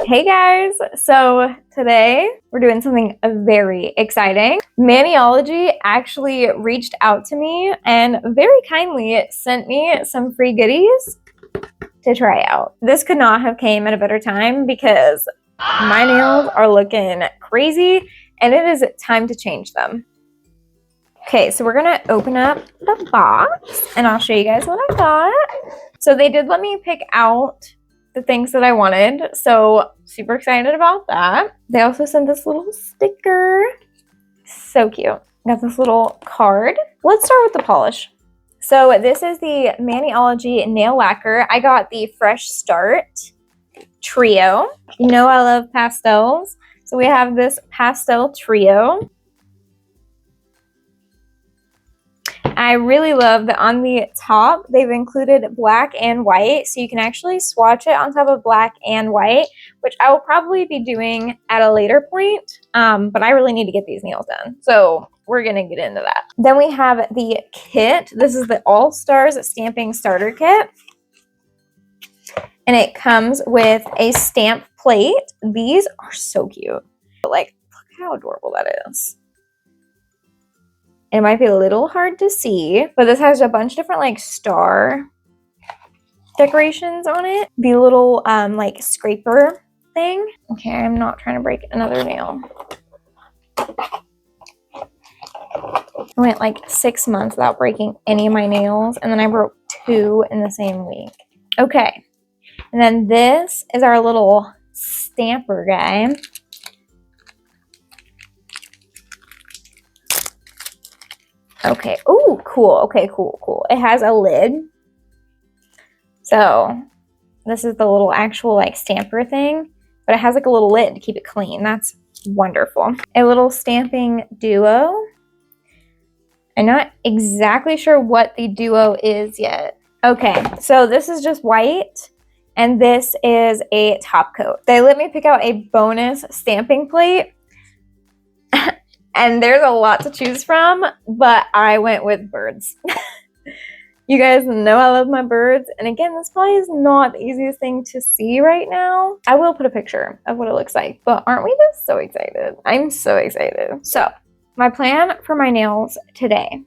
Hey guys, so today we're doing something very exciting. Maniology actually reached out to me and very kindly sent me some free goodies to try out. This could not have came at a better time because my nails are looking crazy and it is time to change them. Okay, so we're gonna open up the box and I'll show you guys what I got. So they did let me pick out the things that I wanted, so super excited about that. They also sent this little sticker. So cute. Got this little card. Let's start with the polish. So this is the Maniology nail lacquer. I got the Fresh Start Trio. You know I love pastels, so we have this pastel trio. I really love that on the top they've included black and white, so you can actually swatch it on top of black and white, which I will probably be doing at a later point, but I really need to get these nails done, so we're gonna get into that. Then we have the kit. This is the All Stars Stamping Starter Kit, and it comes with a stamp plate. These are so cute. Like, look how adorable that is. It might be a little hard to see, but this has a bunch of different like star decorations on it. The little like scraper thing. Okay, I'm not trying to break another nail. I went like 6 months without breaking any of my nails, and then I broke 2 in the same week. Okay, and then this is our little stamper guy. Okay. Oh, cool. Okay, cool. It has a lid. So this is the little actual like stamper thing, but it has like a little lid to keep it clean. That's wonderful. A little stamping duo. I'm not exactly sure what the duo is yet. Okay, so this is just white and this is a top coat. They let me pick out a bonus stamping plate. And there's a lot to choose from, but I went with birds. You guys know I love my birds. And again, this probably is not the easiest thing to see right now. I will put a picture of what it looks like, but aren't we just so excited? I'm so excited. So my plan for my nails today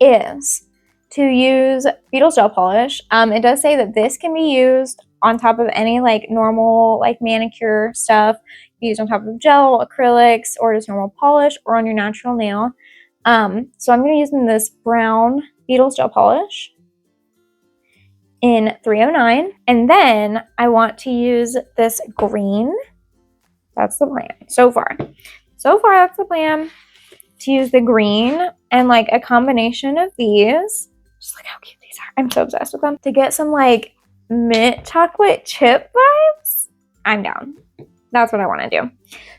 is to use Beetle's gel polish. It does say that this can be used on top of any like normal like manicure stuff. Used on top of gel, acrylics, or just normal polish, or on your natural nail. So I'm going to use this brown Beetle's gel polish in 309, and then I want to use this green. That's the plan so far. That's the plan, to use the green and like a combination of these. Just look how cute these are. I'm so obsessed with them. To get some like mint chocolate chip vibes. I'm down. That's what I want to do.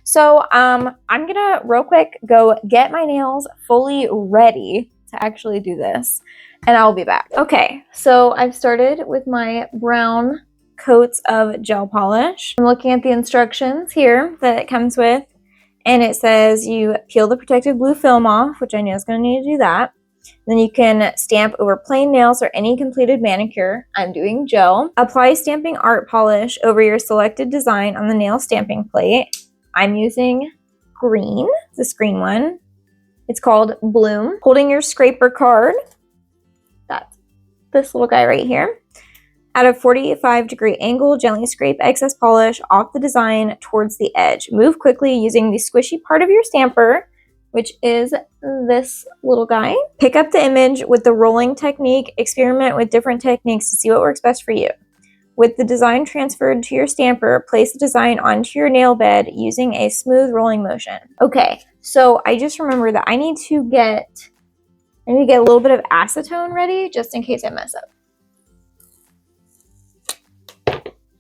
So I'm gonna real quick go get my nails fully ready to actually do this, and I'll be back. Okay, so I've started with my brown coats of gel polish. I'm looking at the instructions here that it comes with, and it says you peel the protective blue film off, which I know is gonna need to do that. Then you can stamp over plain nails or any completed manicure. I'm doing gel. Apply stamping art polish over your selected design on the nail stamping plate. I'm using green, this green one. It's called Bloom. Holding your scraper card, that's this little guy right here. At a 45-degree angle, gently scrape excess polish off the design towards the edge. Move quickly using the squishy part of your stamper, which is this little guy. Pick up the image with the rolling technique. Experiment with different techniques to see what works best for you. With the design transferred to your stamper, place the design onto your nail bed using a smooth rolling motion. Okay, so I just remember that I need to get a little bit of acetone ready just in case I mess up.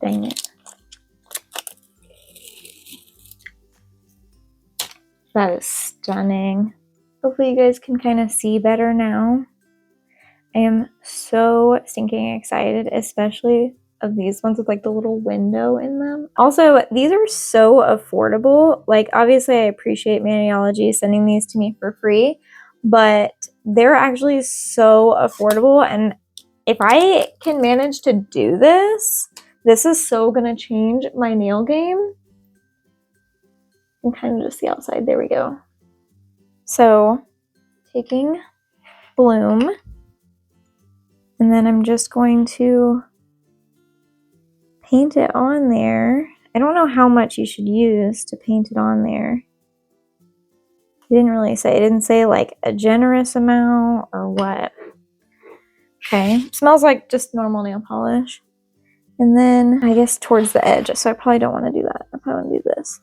Dang it. That is stunning. Hopefully you guys can kind of see better now. I am so stinking excited, especially of these ones with like the little window in them. Also, these are so affordable. Like, obviously I appreciate Maniology sending these to me for free, but they're actually so affordable. And if I can manage to do this, this is so gonna change my nail game. You can kind of just see outside. There we go. So taking Bloom, and then I'm just going to paint it on there. I don't know how much you should use to paint it on there. It didn't really say. It didn't say like a generous amount or what. Okay, smells like just normal nail polish. And then I guess towards the edge, so I probably don't want to do that. I probably want to do this.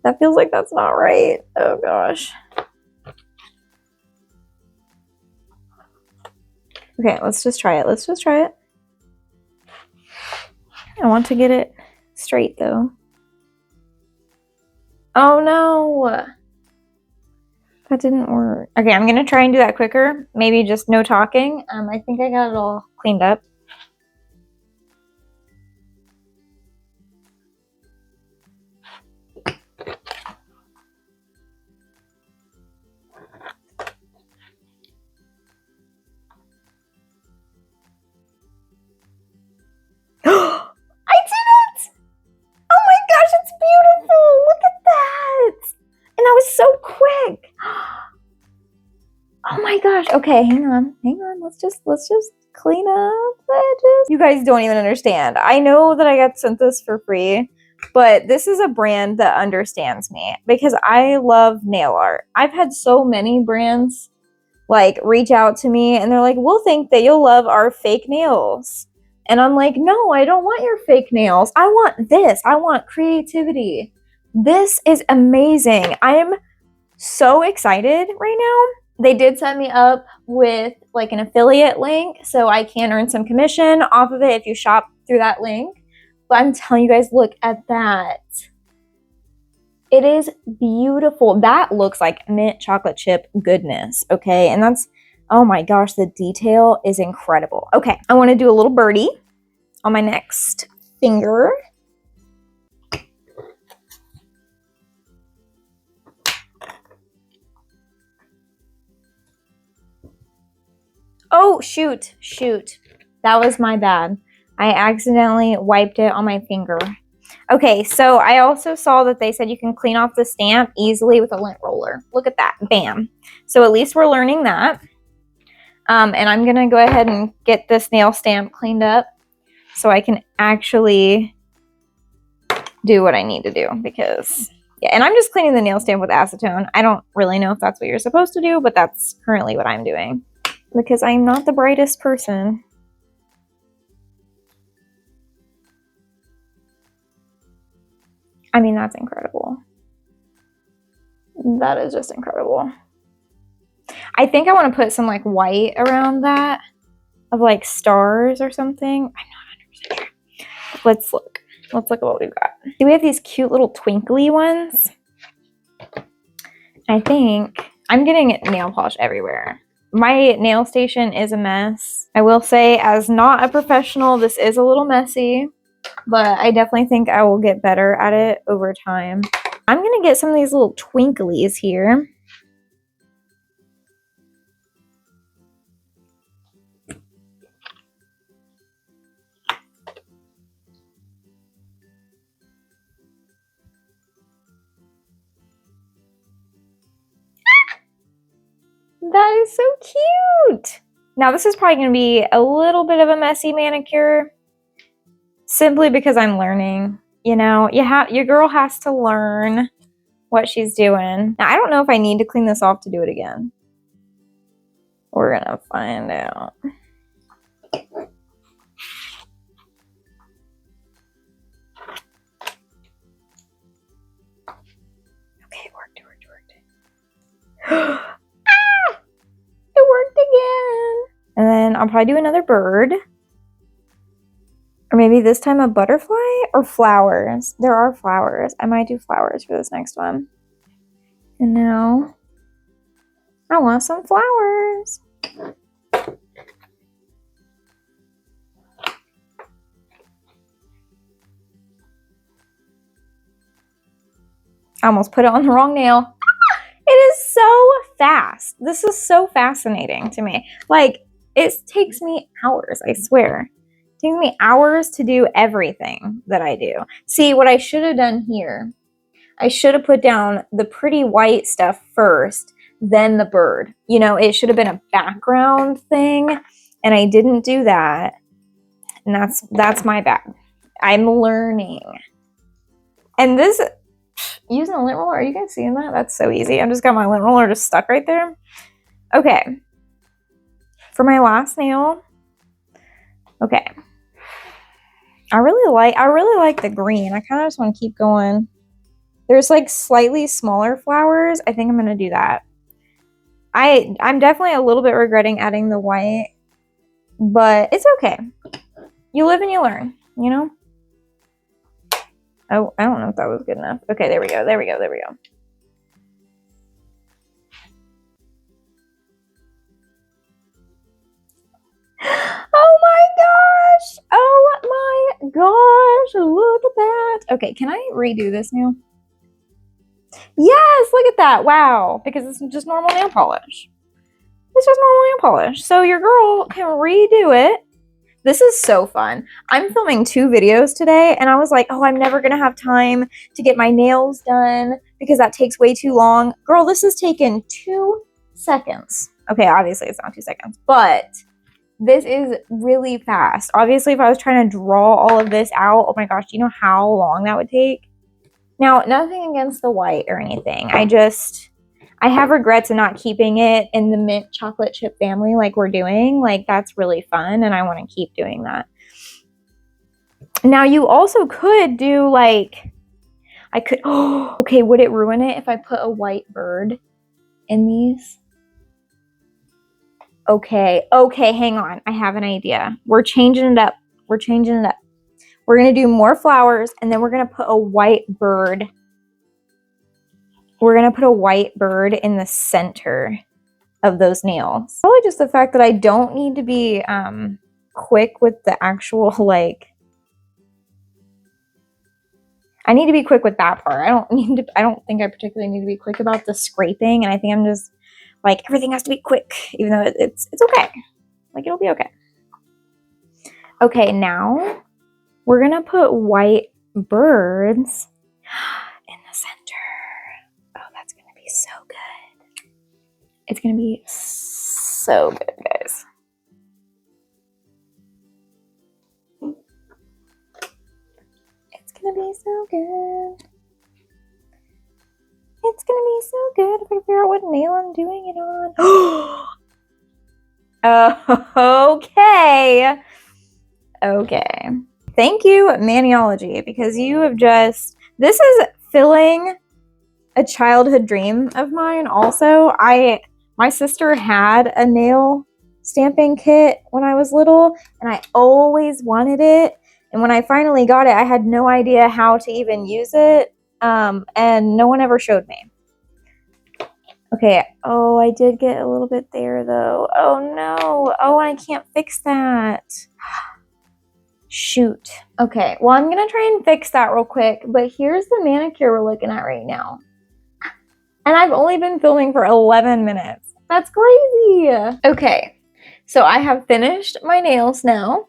That feels like that's not right. Oh gosh. Okay, let's just try it. Let's just try it. I want to get it straight though. Oh no. That didn't work. Okay, I'm gonna try and do that quicker. Maybe just no talking. I think I got it all cleaned up. I did it! Oh my gosh, it's beautiful! Look at that! And that was so quick. Oh my gosh. Okay, hang on. Let's just clean up the edges. You guys don't even understand. I know that I got sent this for free, but this is a brand that understands me because I love nail art. I've had so many brands like reach out to me and they're like, we'll think that you'll love our fake nails. And I'm like, no, I don't want your fake nails. I want this. I want creativity. This is amazing. I am so excited right now. They did set me up with like an affiliate link so I can earn some commission off of it if you shop through that link. But I'm telling you guys, look at that. It is beautiful. That looks like mint chocolate chip goodness, okay? And that's, oh my gosh, the detail is incredible. Okay, I want to do a little birdie on my next finger. Oh, shoot. That was my bad. I accidentally wiped it on my finger. Okay, so I also saw that they said you can clean off the stamp easily with a lint roller. Look at that, bam. So at least we're learning that. And I'm gonna go ahead and get this nail stamp cleaned up so I can actually do what I need to do because, yeah, and I'm just cleaning the nail stamp with acetone. I don't really know if that's what you're supposed to do, but that's currently what I'm doing because I'm not the brightest person. I mean, that's incredible. That is just incredible. I think I want to put some like white around that of like stars or something. I'm not 100% sure. Let's look. Let's look at what we've got. Do we have these cute little twinkly ones? I think I'm getting nail polish everywhere. My nail station is a mess. I will say, as not a professional, this is a little messy, but I definitely think I will get better at it over time. I'm gonna get some of these little twinklies here. That is so cute. Now this is probably going to be a little bit of a messy manicure simply because I'm learning. You know, your girl has to learn what she's doing. Now I don't know if I need to clean this off to do it again. We're going to find out. Okay, it worked. It worked again. And then I'll probably do another bird. Or maybe this time a butterfly or flowers. There are flowers. I might do flowers for this next one. And now I want some flowers. I almost put it on the wrong nail. It is so fast. This is so fascinating to me. Like, it takes me hours, I swear, takes me hours to do everything that I do. See, what I should have done here, I should have put down the pretty white stuff first, then the bird. You know, it should have been a background thing, and I didn't do that. And that's my bad. I'm learning. And this, using a lint roller, are you guys seeing that? That's so easy. I just got my lint roller just stuck right there. Okay. For my last nail, okay. I really like the green. I kind of just want to keep going. There's like slightly smaller flowers. I think I'm going to do that. I'm definitely a little bit regretting adding the white, but it's okay. You live and you learn, you know? Oh, I don't know if that was good enough. Okay, there we go. There we go. There we go. Oh my gosh. Oh my gosh. Look at that. Okay, can I redo this now? Yes, look at that. Wow. Because it's just normal nail polish. It's just normal nail polish. So your girl can redo it. This is so fun. I'm filming 2 videos today, and I was like, oh, I'm never going to have time to get my nails done because that takes way too long. Girl, this has taken 2 seconds. Okay, obviously it's not 2 seconds, but this is really fast. Obviously, if I was trying to draw all of this out, oh my gosh, do you know how long that would take? Now, nothing against the white or anything. I have regrets in not keeping it in the mint chocolate chip family like we're doing. Like, that's really fun, and I want to keep doing that. Now, you also could do, like, I could, oh, okay, would it ruin it if I put a white bird in these? Okay, hang on. I have an idea. We're changing it up. We're changing it up. We're going to do more flowers, and then we're going to put a white bird. We're going to put a white bird in the center of those nails. Probably just the fact that I don't need to be quick with the actual, like, I need to be quick with that part. I don't think I particularly need to be quick about the scraping, and I think I'm just, like, everything has to be quick, even though it's okay. Like, it'll be okay. Okay, now we're going to put white birds in the center. Oh, that's going to be so good. It's going to be so good, guys. It's going to be so good. It's going to be so good if I figure out what nail I'm doing it on. Okay. Okay. Thank you, Maniology, because you have just, this is filling a childhood dream of mine. Also, my sister had a nail stamping kit when I was little, and I always wanted it. And when I finally got it, I had no idea how to even use it, and no one ever showed me. Okay, oh, I did get a little bit there, though. Oh, no. Oh, I can't fix that. Shoot. Okay, well, I'm going to try and fix that real quick, but here's the manicure we're looking at right now. And I've only been filming for 11 minutes. That's crazy. Okay, so I have finished my nails now.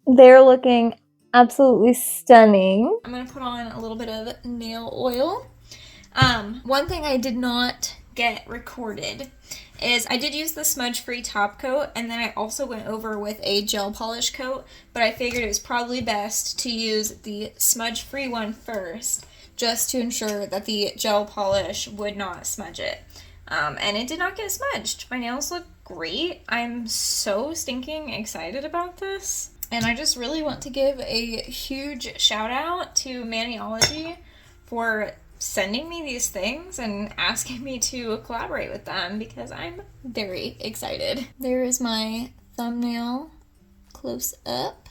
They're looking absolutely stunning. I'm going to put on a little bit of nail oil. One thing I did not get recorded is I did use the smudge-free top coat, and then I also went over with a gel polish coat, but I figured it was probably best to use the smudge-free one first, just to ensure that the gel polish would not smudge it. And it did not get smudged. My nails look great. I'm so stinking excited about this. And I just really want to give a huge shout out to Maniology for sending me these things and asking me to collaborate with them, because I'm very excited. There is my thumbnail close up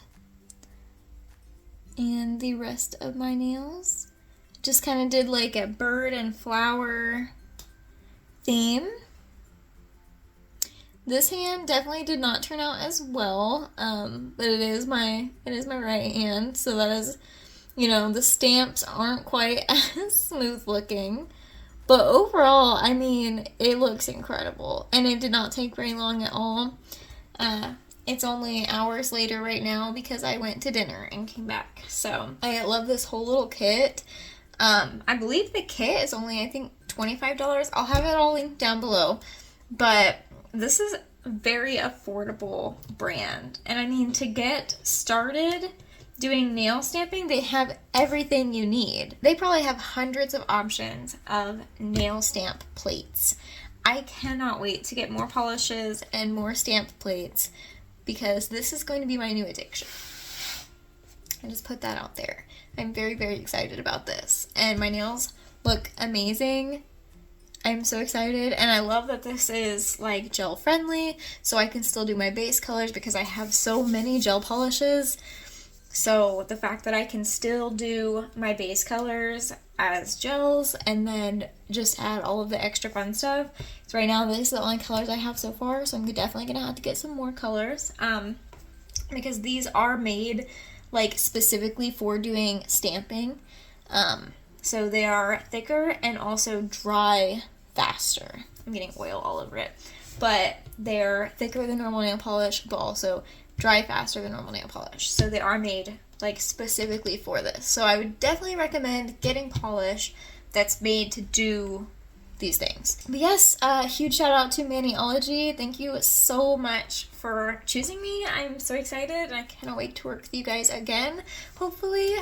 and the rest of my nails. Just kind of did like a bird and flower theme. This hand definitely did not turn out as well, but it is my right hand, so that is, you know, the stamps aren't quite as smooth looking, But overall, I mean, it looks incredible. And it did not take very long at all. It's only hours later right now because I went to dinner and came back. So I love this whole little kit. I believe the kit is only, I think, $25. I'll have it all linked down below. But this is a very affordable brand. And I mean, to get started doing nail stamping, they have everything you need. They probably have hundreds of options of nail stamp plates. I cannot wait to get more polishes and more stamp plates because this is going to be my new addiction. I just put that out there. I'm very, very excited about this. And my nails look amazing. I'm so excited, and I love that this is like gel friendly, so I can still do my base colors because I have so many gel polishes. So the fact that I can still do my base colors as gels and then just add all of the extra fun stuff. So right now, this is the only colors I have so far, so I'm definitely gonna have to get some more colors because these are made like specifically for doing stamping. So they are thicker and also dry faster. I'm getting oil all over it. But they're thicker than normal nail polish, but also dry faster than normal nail polish. So they are made like specifically for this. So I would definitely recommend getting polish that's made to do these things. But yes, huge shout out to Maniology. Thank you so much for choosing me. I'm so excited and I cannot wait to work with you guys again, hopefully.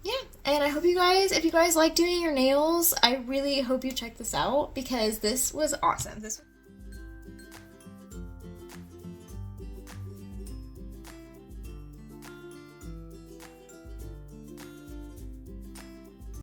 Yeah, and I hope you guys, if you guys like doing your nails, I really hope you check this out because this was awesome.